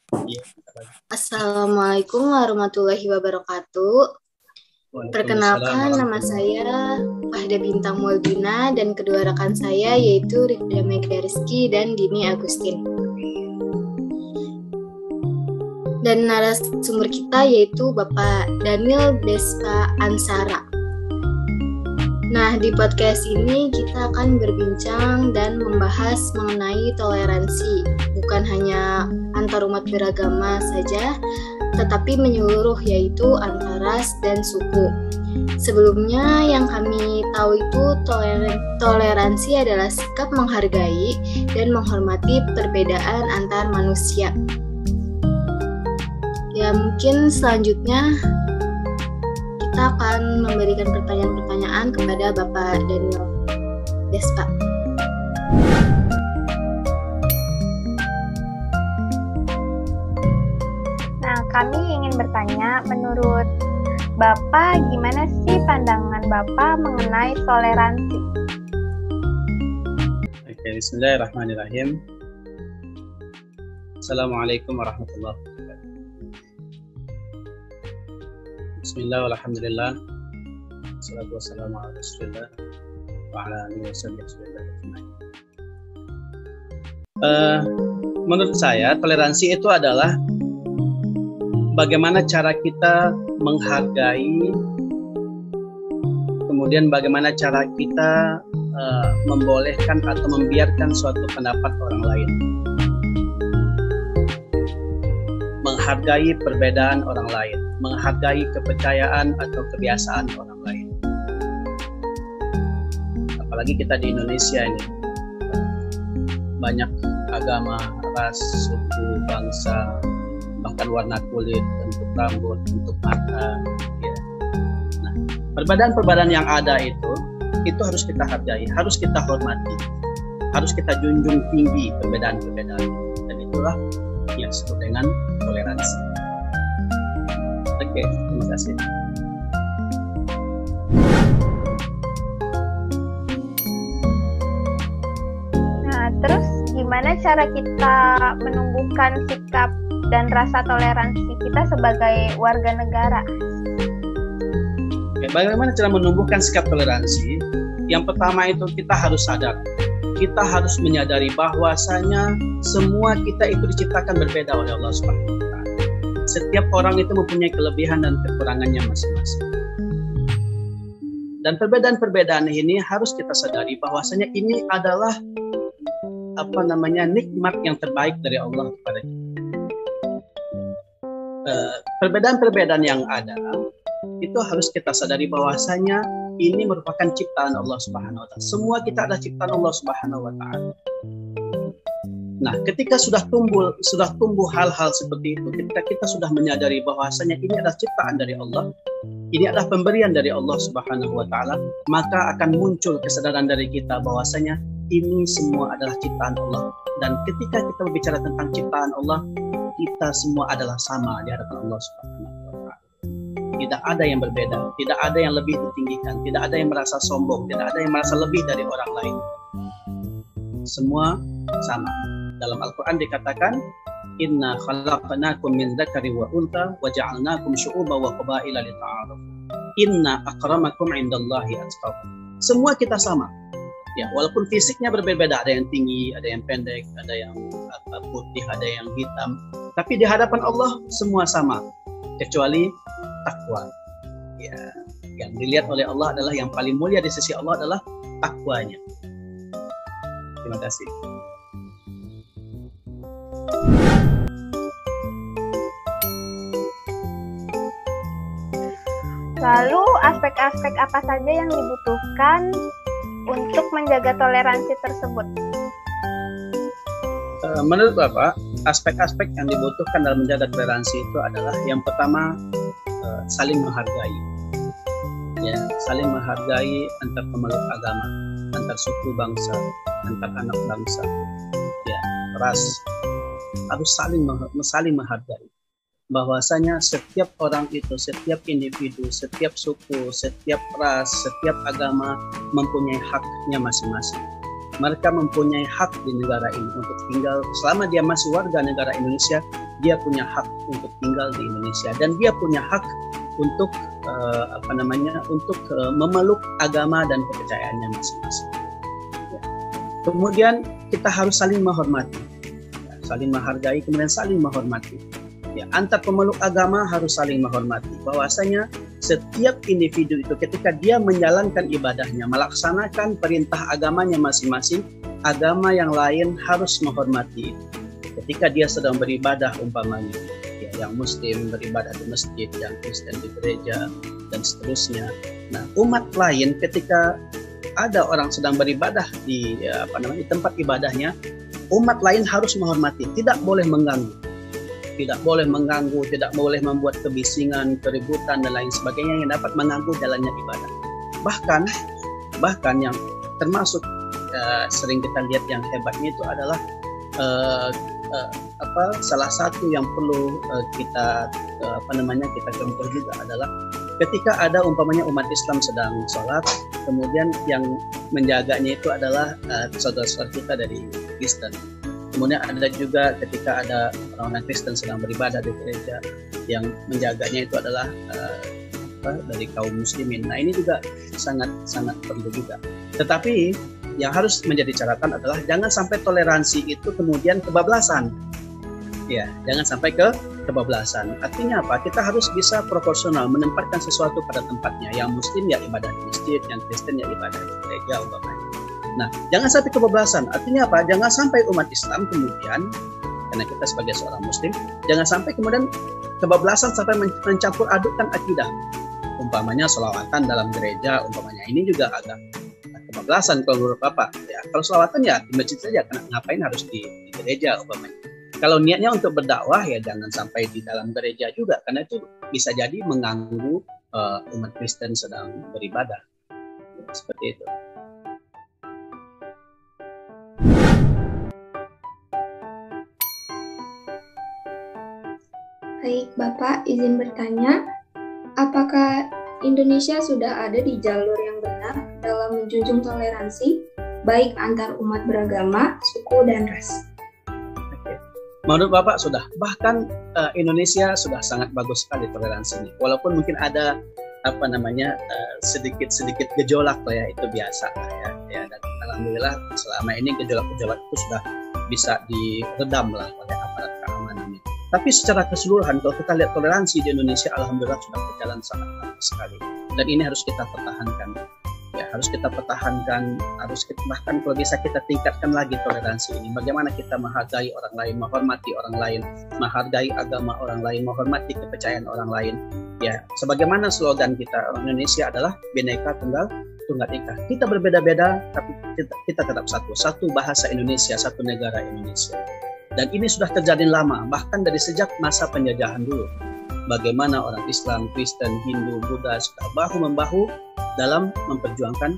Iya. Assalamualaikum warahmatullahi wabarakatuh. Waalaikumsalam Perkenalkan, nama warahmatullahi saya Fahda Bintang Mulbina dan kedua rekan saya yaitu Rifda Mega Rizky dan Dini Agustin. Dan narasumber kita yaitu Bapak Daniel Despa Ansara. Nah, di podcast ini kita akan berbincang dan membahas mengenai toleransi, bukan hanya antar umat beragama saja, tetapi menyeluruh yaitu antar ras dan suku. Sebelumnya yang kami tahu itu toleransi adalah sikap menghargai dan menghormati perbedaan antar manusia. Ya, mungkin selanjutnya kita akan memberikan pertanyaan-pertanyaan kepada Bapak Daniel Despa. Nah, kami ingin bertanya, menurut Bapak, gimana sih pandangan Bapak mengenai toleransi? Oke, bismillahirrahmanirrahim. Assalamualaikum warahmatullahi wabarakatuh. Bismillah, walhamdulillah, wassalatu wassalamu ala rasulillah wa ala alihi wasallam. Menurut saya, toleransi itu adalah bagaimana cara kita menghargai, kemudian bagaimana cara kita membolehkan atau membiarkan suatu pendapat orang lain, menghargai perbedaan orang lain, menghargai kepercayaan atau kebiasaan orang lain. Apalagi kita di Indonesia ini, banyak agama, ras, suku, bangsa, bahkan warna kulit, bentuk rambut, bentuk mata. Ya. Nah, perbedaan-perbedaan yang ada itu harus kita hargai, harus kita hormati, harus kita junjung tinggi perbedaan-perbedaan. Dan itulah yang disebut dengan toleransi. Oke, terima kasih. Nah, terus gimana cara kita menumbuhkan sikap dan rasa toleransi kita sebagai warga negara? Oke, bagaimana cara menumbuhkan sikap toleransi? Yang pertama itu kita harus sadar. Kita harus menyadari bahwasanya semua kita itu diciptakan berbeda oleh Allah Subhanahu wa Ta'ala. Setiap orang itu mempunyai kelebihan dan kekurangannya masing-masing. Dan perbedaan-perbedaan ini harus kita sadari bahwasanya ini adalah nikmat yang terbaik dari Allah kepada kita. Perbedaan-perbedaan yang ada itu harus kita sadari bahwasanya ini merupakan ciptaan Allah Subhanahu wa Ta'ala. Semua kita adalah ciptaan Allah Subhanahu wa Ta'ala. Nah, ketika sudah tumbuh hal-hal seperti itu, ketika kita sudah menyadari bahwasanya ini adalah ciptaan dari Allah, ini adalah pemberian dari Allah Subhanahu wa Ta'ala, maka akan muncul kesadaran dari kita bahwasanya ini semua adalah ciptaan Allah. Dan ketika kita berbicara tentang ciptaan Allah, kita semua adalah sama di hadapan Allah Subhanahu wa Ta'ala. Tidak ada yang berbeda, tidak ada yang lebih ditinggikan, tidak ada yang merasa sombong, tidak ada yang merasa lebih dari orang lain. Semua sama. Dalam Al-Quran dikatakan, Inna khalaqnakum min dzakari wa untha wa ja'alnakum syu'uban wa qabaila lita'arafu. Inna akramakum 'indallahi atqakum. Semua kita sama. Ya, walaupun fisiknya berbeda, ada yang tinggi, ada yang pendek, ada yang putih, ada yang hitam, tapi di hadapan Allah semua sama, kecuali takwa. Ya, yang dilihat oleh Allah adalah yang paling mulia di sisi Allah adalah takwanya. Terima kasih. Lalu aspek-aspek apa saja yang dibutuhkan untuk menjaga toleransi tersebut? Menurut Bapak, aspek-aspek yang dibutuhkan dalam menjaga toleransi itu adalah yang pertama, saling menghargai. Ya, saling menghargai antar pemeluk agama, antar suku bangsa, antar anak bangsa, ya, ras, harus saling menghargai. Bahwasanya setiap orang itu, setiap individu, setiap suku, setiap ras, setiap agama mempunyai haknya masing-masing. Mereka mempunyai hak di negara ini untuk tinggal, selama dia masih warga negara Indonesia, dia punya hak untuk tinggal di Indonesia dan dia punya hak untuk memeluk agama dan kepercayaannya masing-masing. Ya. Kemudian kita harus saling menghormati, saling menghargai, kemudian saling menghormati. Ya, antar pemeluk agama harus saling menghormati. Bahwasanya setiap individu itu ketika dia menjalankan ibadahnya, melaksanakan perintah agamanya masing-masing, agama yang lain harus menghormati itu. Ketika dia sedang beribadah umpamanya, ya, yang Muslim beribadah di masjid, yang Kristen di gereja, dan seterusnya. Nah, umat lain ketika ada orang sedang beribadah di tempat ibadahnya, umat lain harus menghormati, tidak boleh mengganggu, tidak boleh membuat kebisingan, keributan dan lain sebagainya yang dapat mengganggu jalannya ibadah. Bahkan yang termasuk sering kita lihat yang hebatnya itu adalah salah satu yang perlu kita contoh juga adalah ketika ada umpamanya umat Islam sedang sholat, kemudian yang menjaganya itu adalah saudara-saudara kita dari Kristen. Kemudian ada juga ketika ada orang Kristen sedang beribadah di gereja, yang menjaganya itu adalah dari kaum muslimin. Nah, ini juga sangat perlu juga. Tetapi yang harus menjadi catatan adalah jangan sampai toleransi itu kemudian kebablasan. Ya, jangan sampai kebablasan. Artinya apa? Kita harus bisa proporsional menempatkan sesuatu pada tempatnya. Yang Muslim ya ibadah di masjid, yang Kristen ya ibadah di gereja umpamanya. Nah, jangan sampai kebablasan. Artinya apa? Jangan sampai umat Islam kemudian, karena kita sebagai seorang Muslim, jangan sampai kemudian kebablasan sampai mencampur adukkan akidah. Umpamanya sholawatan dalam gereja, umpamanya ini juga agak kebablasan kalau menurut Bapak. Ya, kalau sholawatan ya di masjid saja, ngapain harus di gereja umpamanya. Kalau niatnya untuk berdakwah ya jangan sampai di dalam gereja juga, karena itu bisa jadi mengganggu umat Kristen sedang beribadah. Ya, seperti itu. Baik, Bapak izin bertanya, apakah Indonesia sudah ada di jalur yang benar dalam menjunjung toleransi, baik antar umat beragama, suku, dan ras? Menurut Bapak sudah, bahkan Indonesia sudah sangat bagus sekali toleransinya. Walaupun mungkin ada sedikit gejolak lah ya, itu biasa lah ya. Dan alhamdulillah selama ini gejolak-gejolak itu sudah bisa diredam lah oleh aparat keamanannya. Tapi secara keseluruhan kalau kita lihat toleransi di Indonesia alhamdulillah sudah berjalan sangat bagus sekali. Dan ini harus kita pertahankan. Ya, harus kita pertahankan, bahkan kalau bisa kita tingkatkan lagi toleransi ini. Bagaimana kita menghargai orang lain, menghormati orang lain, menghargai agama orang lain, menghormati kepercayaan orang lain. Ya, sebagaimana slogan kita orang Indonesia adalah Bhinneka Tunggal Ika. Kita berbeda-beda, tapi kita tetap satu bahasa Indonesia, satu negara Indonesia. Dan ini sudah terjadi lama, bahkan dari sejak masa penjajahan dulu. Bagaimana orang Islam, Kristen, Hindu, Buddha sudah bahu-membahu dalam memperjuangkan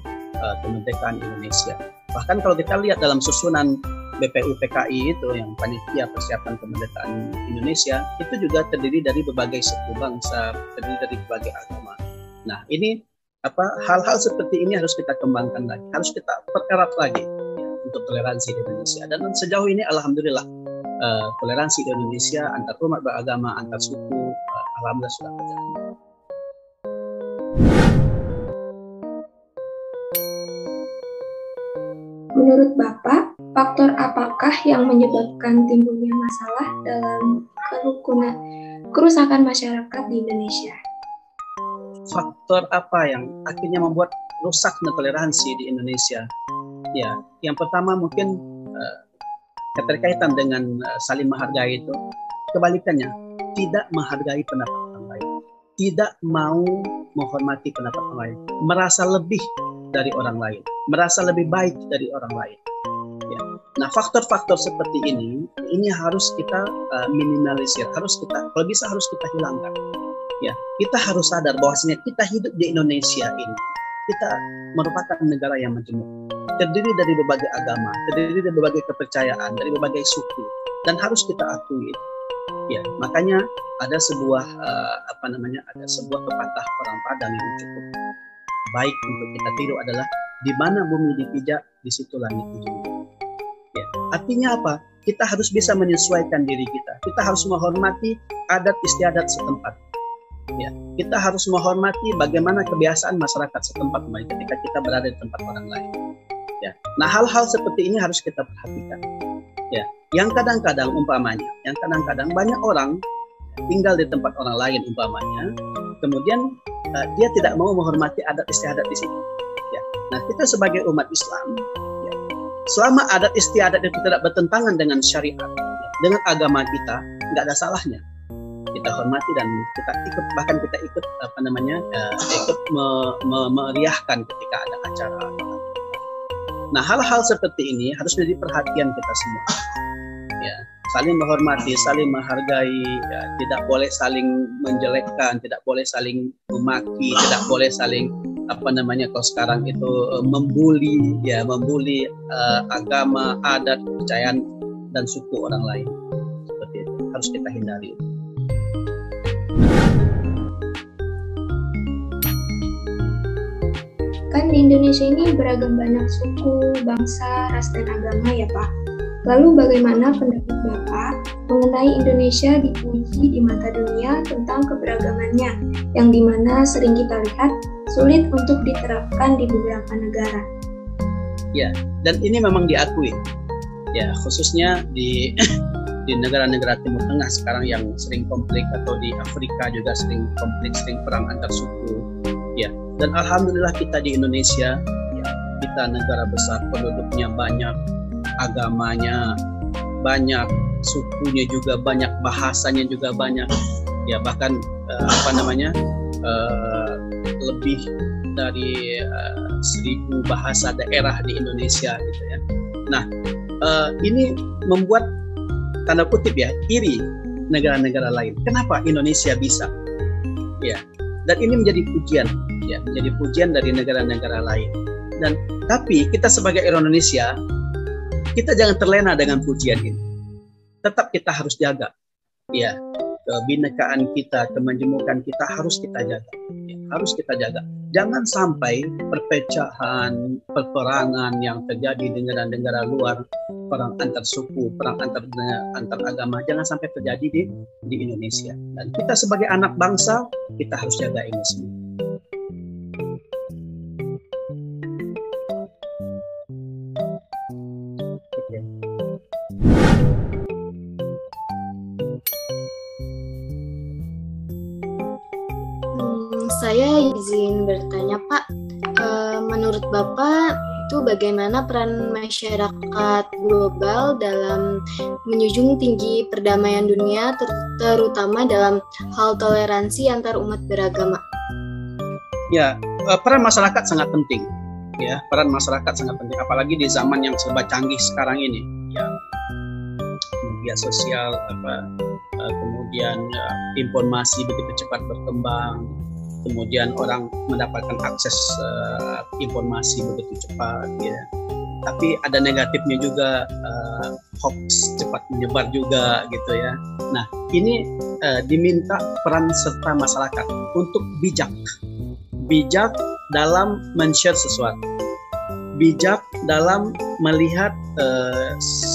kemerdekaan Indonesia. Bahkan kalau kita lihat dalam susunan BPU PKI itu yang panitia persiapan kemerdekaan Indonesia, itu juga terdiri dari berbagai suku bangsa, terdiri dari berbagai agama. Nah, ini hal-hal seperti ini harus kita kembangkan lagi, harus kita pererat lagi ya, untuk toleransi di Indonesia. Dan sejauh ini alhamdulillah toleransi di Indonesia antar umat beragama, antar suku, alhamdulillah sudah berjalan. Menurut Bapak, faktor apakah yang menyebabkan timbulnya masalah dalam kerusakan masyarakat di Indonesia? Faktor apa yang akhirnya membuat rusaknya toleransi di Indonesia? Ya, yang pertama mungkin keterkaitan dengan saling menghargai itu, kebalikannya, tidak menghargai pendapat orang lain, tidak mau menghormati pendapat orang lain, merasa lebih dari orang lain, merasa lebih baik dari orang lain. Ya. Nah, faktor-faktor seperti ini harus kita minimalisir, kalau bisa harus kita hilangkan. Ya, kita harus sadar bahwasanya kita hidup di Indonesia ini, kita merupakan negara yang majemuk, terdiri dari berbagai agama, terdiri dari berbagai kepercayaan, dari berbagai suku, dan harus kita akui. Ya, makanya ada sebuah pepatah orang Padang yang cukup baik untuk kita tiru adalah di mana bumi dipijak, di situ langit dijunjung. Ya, Artinya apa? Kita harus bisa menyesuaikan diri kita. Kita harus menghormati adat istiadat setempat. Ya, kita harus menghormati bagaimana kebiasaan masyarakat setempat ketika kita berada di tempat orang lain. Ya, nah hal-hal seperti ini harus kita perhatikan. Ya, yang kadang-kadang banyak orang tinggal di tempat orang lain umpamanya, kemudian dia tidak mau menghormati adat istiadat di situ. Ya, nah kita sebagai umat Islam, ya, selama adat istiadat itu tidak bertentangan dengan syariat, ya, dengan agama kita, nggak ada salahnya kita hormati dan kita ikut, bahkan kita ikut meriahkan ketika ada acara. Nah, hal-hal seperti ini harus menjadi perhatian kita semua. Ya, saling menghormati, saling menghargai, ya, tidak boleh saling menjelekkan, tidak boleh saling memaki, tidak boleh saling kalau sekarang itu membuli agama, adat, kepercayaan dan suku orang lain. Seperti itu harus kita hindari. Kan di Indonesia ini beragam banyak suku, bangsa, ras, dan agama ya Pak. Lalu bagaimana pendapat Bapak mengenai Indonesia dipuji di mata dunia tentang keberagamannya, yang dimana sering kita lihat sulit untuk diterapkan di beberapa negara? Ya, dan ini memang diakui. Ya, khususnya di negara-negara Timur Tengah sekarang yang sering konflik, atau di Afrika juga sering konflik, sering perang antar suku. Ya, dan alhamdulillah kita di Indonesia, ya, kita negara besar, penduduknya banyak, agamanya banyak, sukunya juga banyak, bahasanya juga banyak. Ya, bahkan lebih dari 1000 bahasa daerah di Indonesia gitu ya. Nah, ini membuat tanda kutip ya iri negara-negara lain. Kenapa Indonesia bisa? Ya, dan ini menjadi pujian, ya, menjadi pujian dari negara-negara lain. Dan tapi kita sebagai Indonesia, kita jangan terlena dengan pujian ini. Tetap kita harus jaga, ya, kebinekaan kita, kemanjemukan kita harus kita jaga, ya, harus kita jaga. Jangan sampai perpecahan, peperangan yang terjadi di negara-negara luar, perang antar suku, perang antar agama, jangan sampai terjadi di Indonesia. Dan kita sebagai anak bangsa, kita harus jaga ini semua. Saya izin bertanya Pak, menurut Bapak itu bagaimana peran masyarakat global dalam menjunjung tinggi perdamaian dunia, terutama dalam hal toleransi antar umat beragama? Ya, peran masyarakat sangat penting. Ya, peran masyarakat sangat penting, apalagi di zaman yang serba canggih sekarang ini. Ya, media sosial, kemudian informasi begitu cepat berkembang. Kemudian orang mendapatkan akses informasi begitu cepat, ya. Tapi ada negatifnya juga, hoax cepat menyebar juga, gitu ya. Nah, ini diminta peran serta masyarakat untuk bijak dalam men-share sesuatu, bijak dalam melihat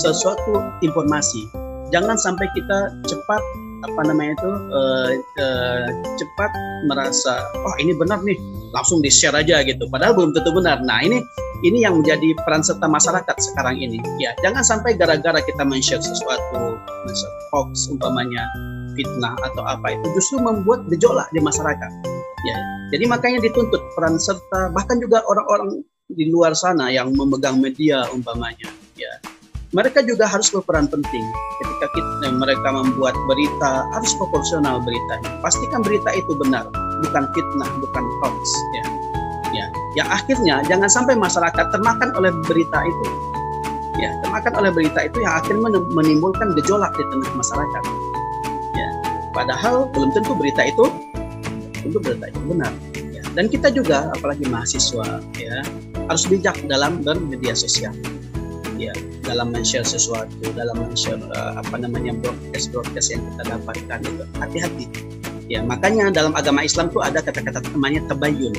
sesuatu informasi. Jangan sampai kita cepat cepat merasa ini benar nih, langsung di-share aja gitu, padahal belum tentu benar. Nah, ini yang menjadi peran serta masyarakat sekarang ini. Ya, jangan sampai gara-gara kita men-share sesuatu, hoax umpamanya, fitnah atau apa, itu justru membuat gejolak di masyarakat. Ya, jadi makanya dituntut peran serta, bahkan juga orang-orang di luar sana yang memegang media umpamanya, ya. Mereka juga harus berperan penting ketika mereka membuat berita, harus proporsional beritanya. Pastikan berita itu benar, bukan fitnah, bukan hoax. Ya, akhirnya jangan sampai masyarakat termakan oleh berita itu. Ya, termakan oleh berita itu yang akhirnya menimbulkan gejolak di tengah masyarakat. Ya, padahal belum tentu berita itu benar. Ya, dan kita juga, apalagi mahasiswa, ya, harus bijak dalam bermedia sosial. Ya, dalam men-share sesuatu, dalam men-share broadcast yang kita dapatkan itu hati-hati. Ya, makanya dalam agama Islam tuh ada kata-kata namanya tabayyun,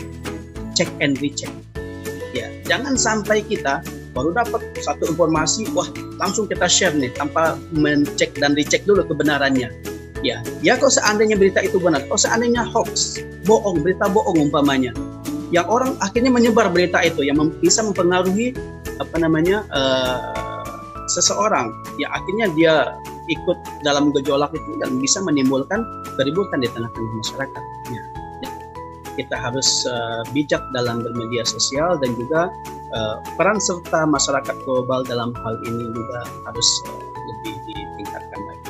check and recheck. Ya, jangan sampai kita baru dapat satu informasi, wah langsung kita share nih tanpa mencek dan dicek dulu kebenarannya. Ya kalau seandainya berita itu benar, kalau seandainya hoax, bohong, berita bohong umpamanya, yang orang akhirnya menyebar berita itu yang bisa mempengaruhi seseorang, ya akhirnya dia ikut dalam gejolak itu dan bisa menimbulkan keributan di tengah-tengah masyarakat. Ya. Kita harus bijak dalam bermedia sosial dan juga peran serta masyarakat global dalam hal ini juga harus lebih ditingkatkan lagi.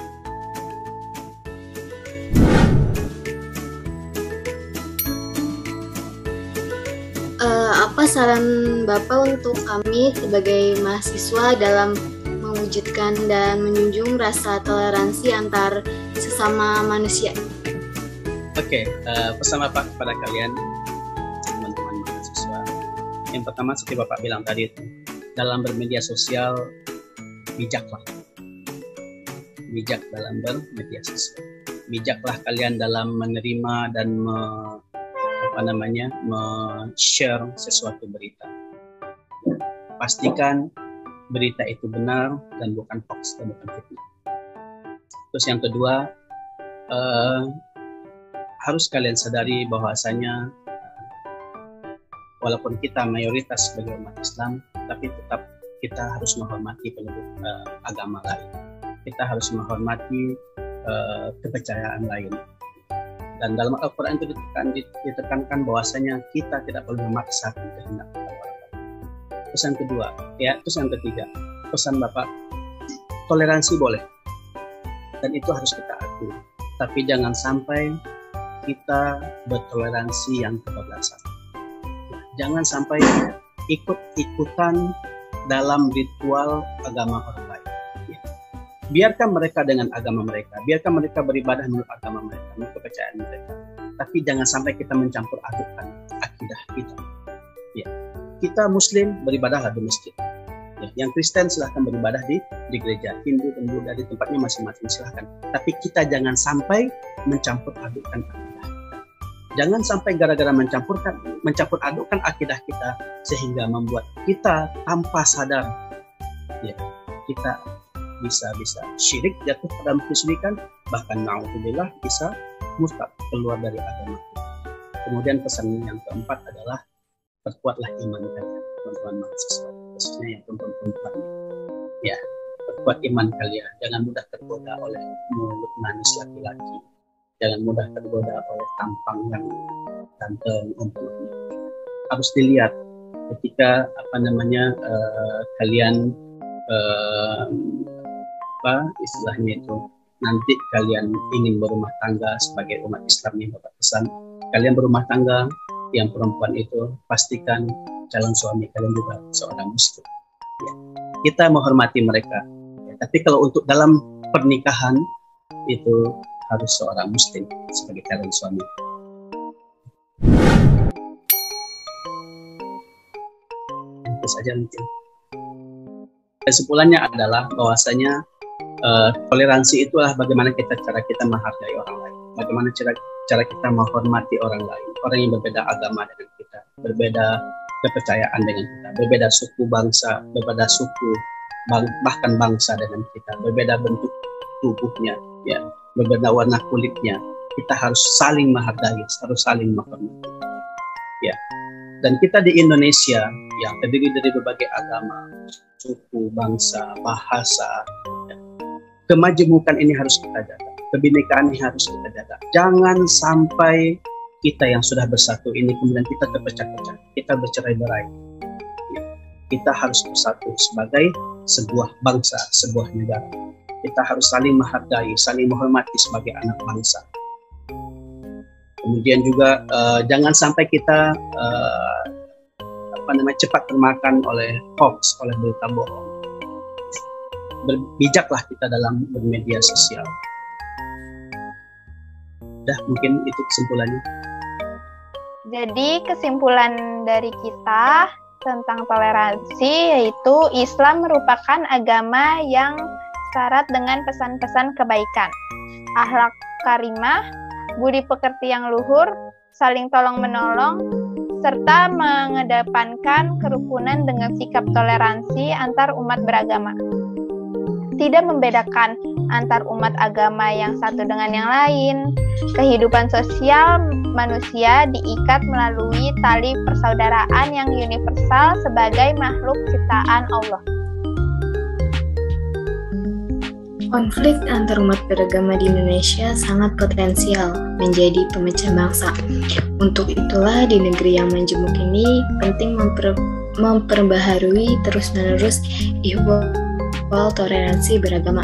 Apa saran Bapak untuk kami sebagai mahasiswa dalam mewujudkan dan menjunjung rasa toleransi antar sesama manusia? Oke, pesan Bapak kepada kalian, teman-teman mahasiswa. Yang pertama, seperti Bapak bilang tadi, dalam bermedia sosial, bijaklah. Bijak dalam bermedia sosial. Bijaklah kalian dalam menerima dan share sesuatu berita. Pastikan berita itu benar dan bukan hoax dan bukan fitnah. Terus yang kedua, harus kalian sadari bahwasanya walaupun kita mayoritas sebagai umat Islam, tapi tetap kita harus menghormati penduduk agama lain. Kita harus menghormati kepercayaan lain. Dan dalam Al-Quran itu ditekankan bahwasanya kita tidak perlu memaksakan kehendak orang lain. Terus yang kedua, terus yang ketiga, pesan Bapak, toleransi boleh, dan itu harus kita akui. Tapi jangan sampai kita bertoleransi yang kebablasan. Jangan sampai ikut-ikutan dalam ritual agama orang lain. Biarkan mereka dengan agama mereka, biarkan mereka beribadah menurut agama mereka, menurut kepercayaan mereka. Tapi jangan sampai kita mencampur adukkan akidah kita. Ya. Kita Muslim beribadahlah di masjid. Ya. Yang Kristen silahkan beribadah di gereja, Hindu dan Buddha di tempatnya masing-masing silahkan. Tapi kita jangan sampai mencampur adukkan akidah. Jangan sampai gara-gara mencampur adukkan akidah kita sehingga membuat kita tanpa sadar, ya, kita bisa syirik, jatuh pada kesyirikan, bahkan na'udzubillah bisa murtad, keluar dari agama kita. Kemudian pesan yang keempat adalah perkuatlah iman kalian, teman-teman mahasiswa, khususnya yang perempuan. Ya, perkuat iman kalian. Jangan mudah tergoda oleh mulut manis laki-laki. Jangan mudah tergoda oleh tampang yang ganteng, umpulnya. Harus dilihat ketika kalian istilahnya itu nanti kalian ingin berumah tangga sebagai umat Islam yang Bapak pesan, kalian berumah tangga yang perempuan itu pastikan calon suami kalian juga seorang Muslim. Ya. Kita menghormati mereka, ya, tapi kalau untuk dalam pernikahan itu harus seorang Muslim sebagai calon suami. Itu saja mungkin. Kesimpulannya adalah bahwasanya toleransi itulah bagaimana cara kita menghargai orang lain, bagaimana cara kita menghormati orang lain, orang yang berbeda agama dengan kita, berbeda kepercayaan dengan kita, berbeda suku bangsa, berbeda suku bahkan bangsa dengan kita, berbeda bentuk tubuhnya, ya, berbeda warna kulitnya. Kita harus saling menghargai, harus saling menghormati. Ya. Dan kita di Indonesia yang terdiri dari berbagai agama, suku, bangsa, bahasa, ya, kemajemukan ini harus kita jaga, kebinekaan ini harus kita jaga. Jangan sampai kita yang sudah bersatu ini kemudian kita terpecah-pecah, kita bercerai-berai. Ya. Kita harus bersatu sebagai sebuah bangsa, sebuah negara. Kita harus saling menghargai, saling menghormati sebagai anak bangsa. Kemudian juga jangan sampai kita cepat termakan oleh hoax, oleh berita bohong. Berbijaklah kita dalam bermedia sosial. Mungkin itu kesimpulannya. Jadi kesimpulan dari kita tentang toleransi yaitu Islam merupakan agama yang syarat dengan pesan-pesan kebaikan, akhlak karimah, budi pekerti yang luhur, saling tolong menolong, serta mengedepankan kerukunan dengan sikap toleransi antar umat beragama. Tidak membedakan antar umat agama yang satu dengan yang lain. Kehidupan sosial manusia diikat melalui tali persaudaraan yang universal sebagai makhluk ciptaan Allah. Konflik antar umat beragama di Indonesia sangat potensial menjadi pemecah bangsa. Untuk itulah di negeri yang majemuk ini penting memperbaharui terus-menerus ihwal toleransi beragama.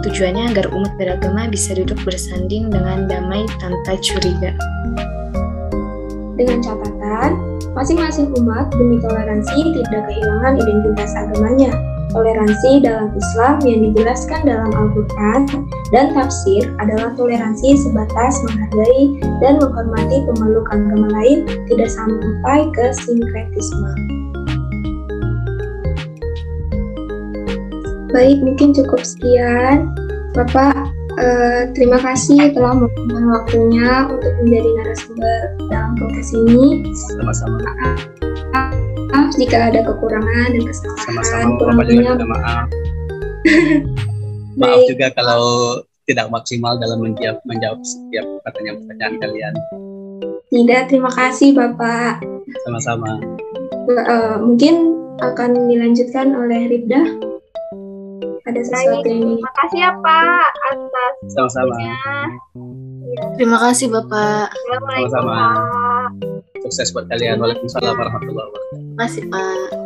Tujuannya agar umat beragama bisa duduk bersanding dengan damai tanpa curiga. Dengan catatan, masing-masing umat demi toleransi tidak kehilangan identitas agamanya. Toleransi dalam Islam yang dijelaskan dalam Al-Quran dan tafsir adalah toleransi sebatas menghargai dan menghormati pemeluk agama lain, tidak sampai ke sinkretisme. Baik, mungkin cukup sekian. Bapak, terima kasih telah meluangkan waktunya untuk menjadi narasumber dalam podcast ini. Sama-sama. Maaf jika ada kekurangan dan kesalahan. Sama-sama, Bapak juga minta maaf. Maaf juga kalau tidak maksimal dalam menjawab setiap pertanyaan kalian. Tidak, terima kasih Bapak. Sama-sama. Mungkin akan dilanjutkan oleh Ribda. Ada sesuatu yang... Terima kasih ya Pak atas Sama-sama. Terima kasih Bapak. Sama-sama. Sukses buat kalian. Waalaikumsalam warahmatullahi wabarakatuh. Terima kasih Pak.